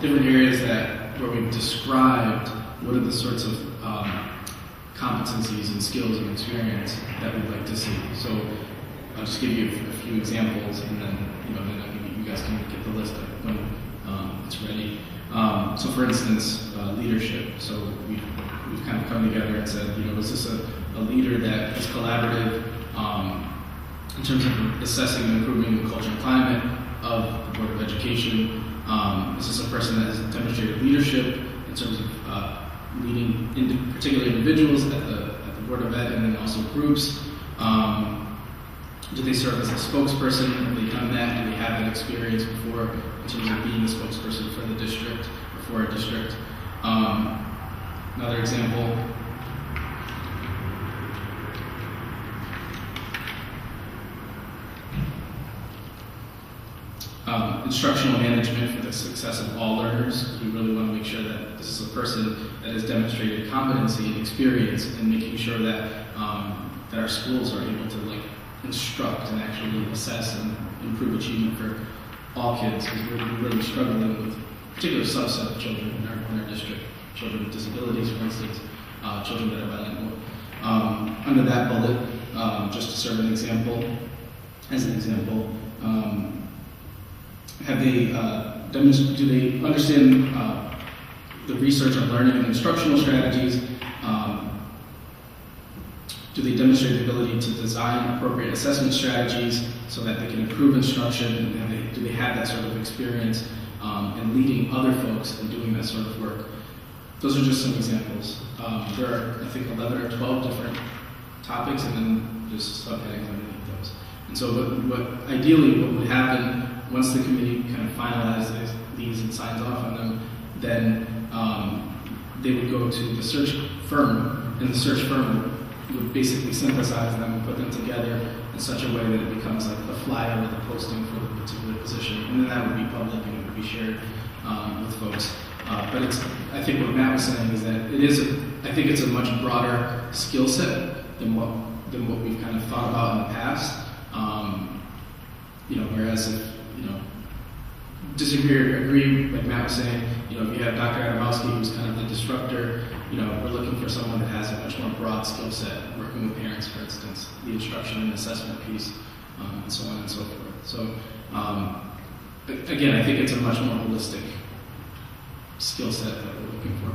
different areas where we've described what are the sorts of competencies and skills and experience that we'd like to see. So I'll just give you a few examples, and then you guys can get the list when it's ready. So for instance, leadership. So we've kind of come together and said, is this a leader that is collaborative in terms of assessing and improving the culture and climate of the Board of Education? Is this a person that has demonstrated leadership in terms of leading particular individuals at the Board of Ed and then also groups? Do they serve as a spokesperson? Have they done that? Do they have that experience before in terms of being a spokesperson for the district or for a district? Another example. Instructional management for the success of all learners. We really want to make sure that this is a person that has demonstrated competency and experience in making sure that that our schools are able to instruct and actually assess and improve achievement for all kids, because we're really struggling with a particular subset of children in our district, children with disabilities, for instance, children that are bilingual. Under that bullet, just to serve an example, do they understand the research on learning and instructional strategies? Do they demonstrate the ability to design appropriate assessment strategies so that they can improve instruction? And do they have that sort of experience in leading other folks and doing that sort of work? Those are just some examples. There are, I think, 11 or 12 different topics, and then just subheadings underneath those. And so ideally what would happen once the committee kind of finalizes these and signs off on them, then they would go to the search firm, and the search firm would basically synthesize them and put them together in such a way that it becomes like the flyer or the posting for the particular position. And then that would be public and it would be shared with folks. But I think what Matt was saying is that I think it's a much broader skill set than what we've kind of thought about in the past. Whereas if, disagree or agree, like Matt was saying, if you have Dr. Adamowski, who's kind of the disruptor, we're looking for someone that has a much more broad skill set, working with parents, for instance, the instruction and assessment piece, and so on and so forth. So, again, I think it's a much more holistic skill set that we're looking for.